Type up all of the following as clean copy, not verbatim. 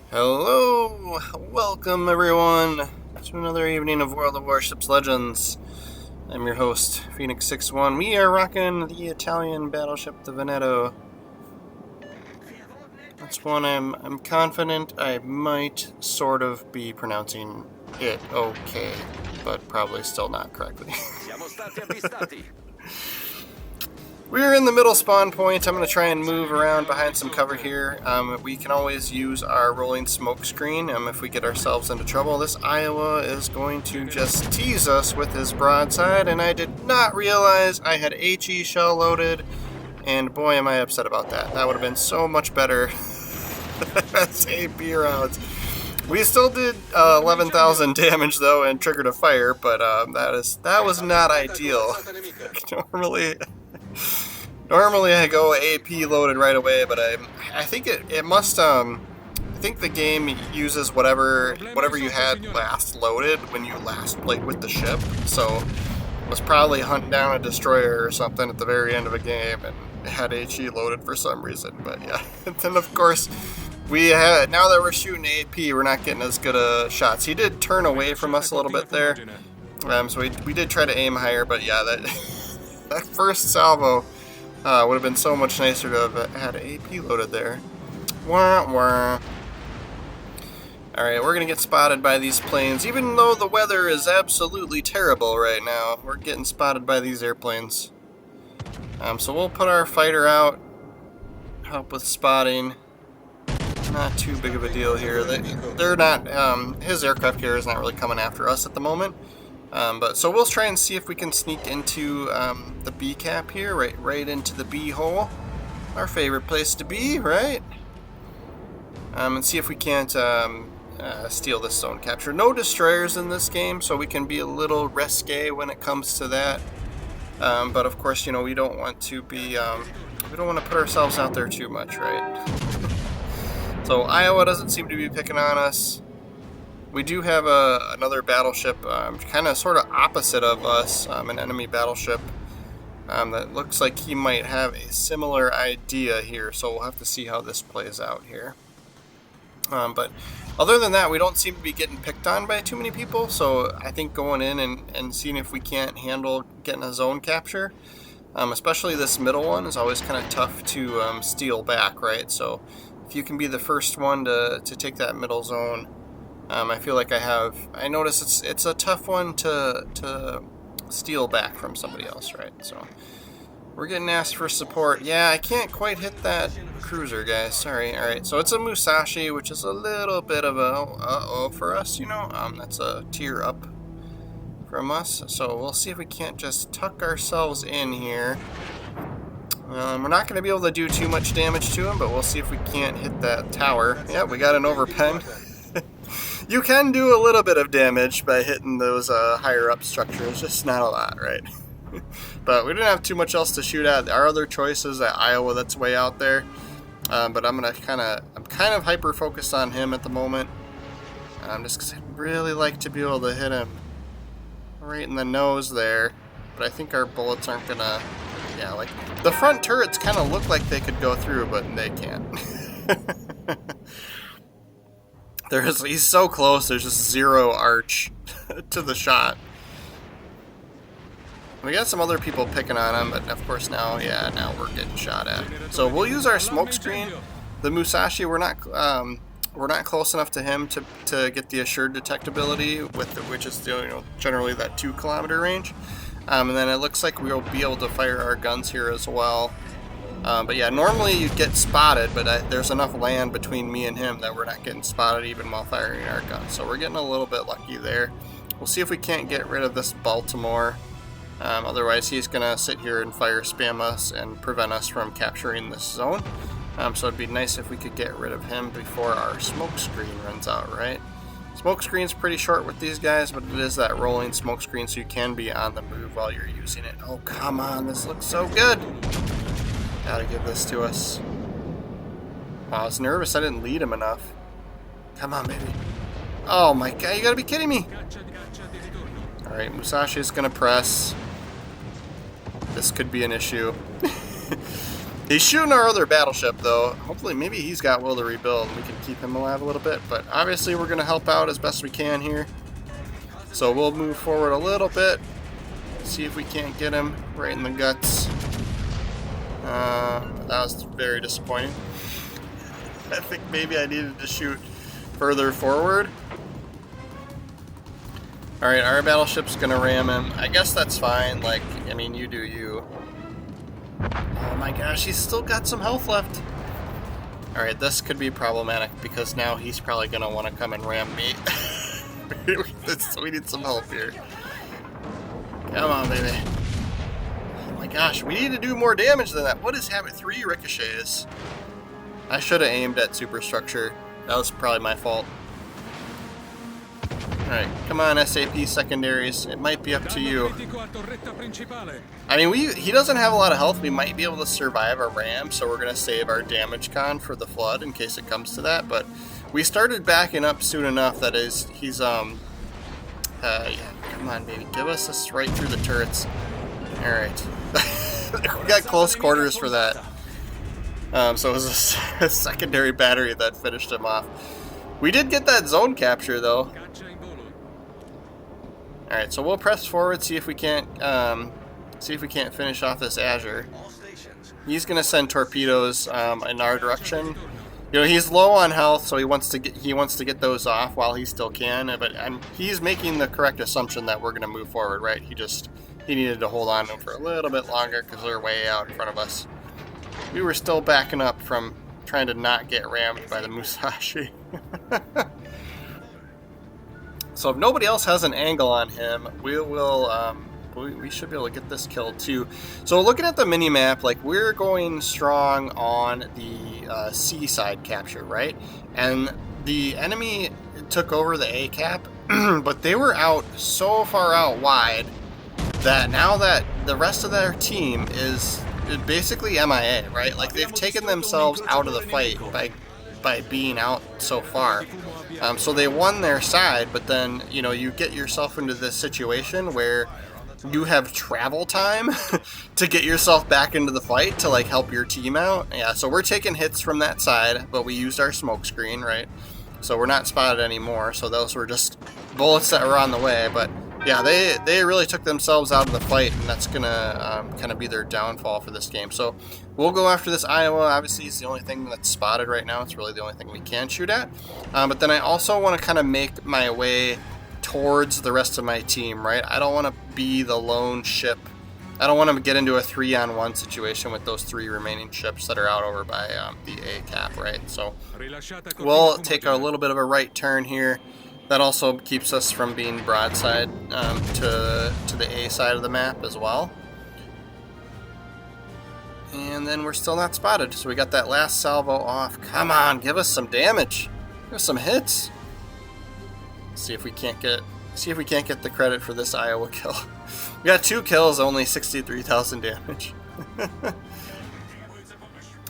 Hello! Welcome everyone to another evening of World of Warships Legends. I'm your host, Phoenix61. We are rocking the Italian battleship, the Veneto. That's one I'm confident I might sort of be pronouncing it okay, but probably still not correctly. We're in the middle spawn point. I'm going to try and move around behind some cover here. We can always use our rolling smoke screen if we get ourselves into trouble. This Iowa is going to just tease us with his broadside, and I did not realize I had HE shell loaded, and boy am I upset about that. That would have been so much better as AP rounds. We still did 11,000 damage though and triggered a fire, but that was not ideal. Normally I go AP loaded right away, but I think it must I think the game uses whatever you had last loaded when you last played with the ship. So it was probably hunting down a destroyer or something at the very end of a game and it had HE loaded for some reason. But yeah, and then of course now that we're shooting AP, we're not getting as good shots. He did turn away from us a little bit there, so we did try to aim higher, but yeah, that first salvo would have been so much nicer to have had AP loaded there. Wah, wah. Alright, we're going to get spotted by these planes. Even though the weather is absolutely terrible right now, we're getting spotted by these airplanes. So we'll put our fighter out, help with spotting. Not too big of a deal here. They're not, his aircraft carrier is not really coming after us at the moment. But so we'll try and see if we can sneak into the B cap here, right into the B hole, our favorite place to be, right? And see if we can't steal this zone capture. No destroyers in this game, so we can be a little risque when it comes to that. But of course, you know, we don't want to be, we don't want to put ourselves out there too much, right? So Iowa doesn't seem to be picking on us. We do have another battleship, kind of sort of opposite of us, an enemy battleship that looks like he might have a similar idea here, so we'll have to see how this plays out here. But other than that, we don't seem to be getting picked on by too many people, so I think going in and seeing if we can't handle getting a zone capture, especially this middle one, is always kind of tough to steal back, right? So if you can be the first one to take that middle zone, I feel like I notice it's a tough one to steal back from somebody else, right? So we're getting asked for support. Yeah, I can't quite hit that cruiser, guys. Sorry. All right, so it's a Musashi, which is a little bit of a uh-oh for us, you know. That's a tier up from us. So we'll see if we can't just tuck ourselves in here. We're not going to be able to do too much damage to him, but we'll see if we can't hit that tower. Yeah, we got an overpen. You can do a little bit of damage by hitting those higher up structures, just not a lot, right? But we didn't have too much else to shoot at. Our other choice is at Iowa, that's way out there. But I'm kind of hyper focused on him at the moment. Just because I'd really like to be able to hit him right in the nose there. But I think our bullets aren't gonna. Yeah, like the front turrets kind of look like they could go through, but they can't. He's so close, there's just zero arch to the shot. We got some other people picking on him, but of course now we're getting shot at. So we'll use our smoke screen. The Musashi, we're not close enough to him to get the assured detectability, which is generally that 2 kilometer range. And then it looks like we'll be able to fire our guns here as well. But yeah, normally you'd get spotted, but there's enough land between me and him that we're not getting spotted even while firing our guns. So we're getting a little bit lucky there. We'll see if we can't get rid of this Baltimore. Otherwise, he's going to sit here and fire spam us and prevent us from capturing this zone. So it'd be nice if we could get rid of him before our smoke screen runs out, right? Smoke screen's pretty short with these guys, but it is that rolling smoke screen, so you can be on the move while you're using it. Oh, come on, this looks so good. Gotta give this to us. Wow, I was nervous I didn't lead him enough. Come on, baby. Oh my god, you gotta be kidding me. Alright, Musashi is gonna press. This could be an issue. He's shooting our other battleship, though. Hopefully, maybe he's got will to rebuild. We can keep him alive a little bit. But obviously, we're going to help out as best we can here. So we'll move forward a little bit. See if we can't get him right in the guts. That was very disappointing. I think maybe I needed to shoot further forward. Alright, our battleship's going to ram him. I guess that's fine. Like, I mean, you do you. Oh my gosh, he's still got some health left. Alright, this could be problematic because now he's probably going to want to come and ram me. We need some help here. Come on, baby. Oh my gosh, we need to do more damage than that. What is happening? 3 ricochets. I should have aimed at superstructure. That was probably my fault. Alright, come on, SAP secondaries. It might be up to you. I mean, he doesn't have a lot of health. We might be able to survive a ram, so we're going to save our damage con for the flood in case it comes to that. But we started backing up soon enough that he's, yeah, come on, baby. Give us this right through the turrets. Alright. We got close quarters for that. So it was a secondary battery that finished him off. We did get that zone capture, though. Alright, so we'll press forward, see if we can't finish off this Azure. He's gonna send torpedoes in our direction. You know, he's low on health, so he wants to get those off while he still can. But he's making the correct assumption that we're gonna move forward, right? He needed to hold on to them for a little bit longer because they're way out in front of us. We were still backing up from trying to not get rammed by the Musashi. So if nobody else has an angle on him, we should be able to get this kill too. So looking at the mini-map, like, we're going strong on the seaside capture, right? And the enemy took over the A cap, but they were out so far out wide that now that the rest of their team is basically MIA, right? Like, they've taken themselves out of the fight by being out so far. So they won their side, but then, you know, you get yourself into this situation where you have travel time to get yourself back into the fight to, like, help your team out. Yeah, so we're taking hits from that side, but we used our smoke screen, right? So we're not spotted anymore, so those were just bullets that were on the way. But yeah, they really took themselves out of the fight, and that's gonna kind of be their downfall for this game. So we'll go after this Iowa. Obviously, it's the only thing that's spotted right now. It's really the only thing we can shoot at. But then I also want to kind of make my way towards the rest of my team, right? I don't want to be the lone ship. I don't want to get into a 3-on-1 situation with those 3 remaining ships that are out over by the A cap, right? So we'll take a little bit of a right turn here. That also keeps us from being broadside to the A side of the map as well. And then we're still not spotted, so we got that last salvo off. Come on, give us some damage. Give us some hits. See if we can't get the credit for this Iowa kill. We got 2 kills, only 63,000 damage.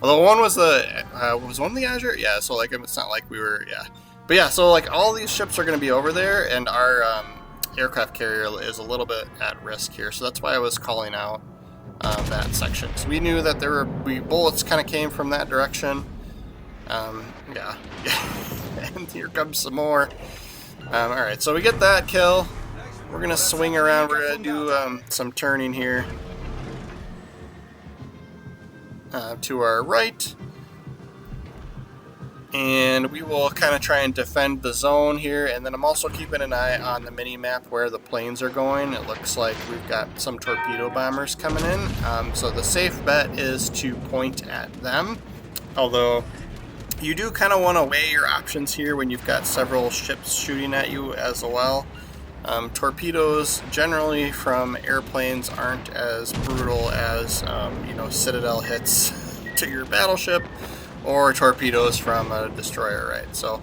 Although one was was one the Azure? Yeah, so like it's not like we were, yeah. But yeah, so like all these ships are going to be over there, and our aircraft carrier is a little bit at risk here. So that's why I was calling out that section. So we knew that bullets kind of came from that direction. Yeah. And here comes some more. Alright, so we get that kill. We're going to swing around. We're going to do some turning here to our right. And we will kind of try and defend the zone here. And then I'm also keeping an eye on the mini-map where the planes are going. It looks like we've got some torpedo bombers coming in. So the safe bet is to point at them. Although you do kind of want to weigh your options here when you've got several ships shooting at you as well. Torpedoes generally from airplanes aren't as brutal as Citadel hits to your battleship or torpedoes from a destroyer, right? So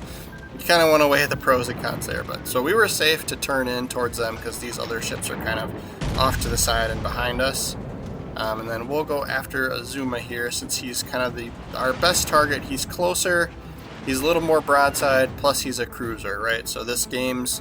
you kind of want to weigh the pros and cons there. But so we were safe to turn in towards them because these other ships are kind of off to the side and behind us. And then we'll go after Azuma here since he's kind of our best target. He's closer, he's a little more broadside, plus he's a cruiser, right? So this game's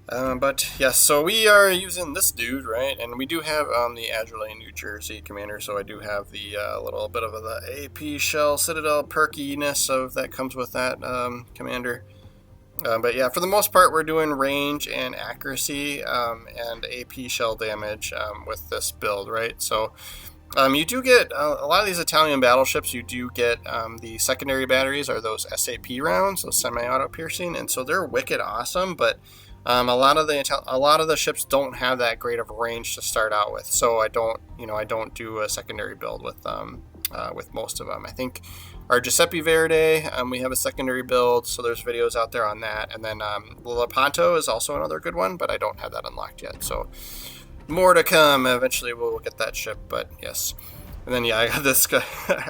But yes, so we are using this dude, right? And we do have the Azurlane, New Jersey commander, so I do have the little bit of the AP Shell Citadel perkiness of that comes with that commander. But yeah, for the most part, we're doing range and accuracy and AP shell damage with this build, right? So you do get a lot of these Italian battleships. You do get the secondary batteries are those SAP rounds, those semi-auto piercing, and so they're wicked awesome. But a lot of the ships don't have that great of a range to start out with. So I don't do a secondary build with most of them. I think our Giuseppe Verde, we have a secondary build, so there's videos out there on that. And then Lepanto is also another good one, but I don't have that unlocked yet. So more to come. Eventually we'll get that ship, but yes. And then yeah, I got this guy.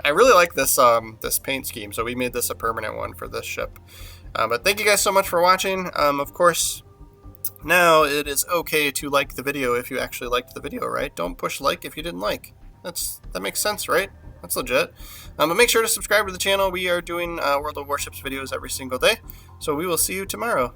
I really like this this paint scheme, so we made this a permanent one for this ship. But thank you guys so much for watching. Of course, now it is okay to like the video if you actually liked the video, right? Don't push like if you didn't like. That makes sense, right? That's legit. But make sure to subscribe to the channel. We are doing World of Warships videos every single day. So we will see you tomorrow.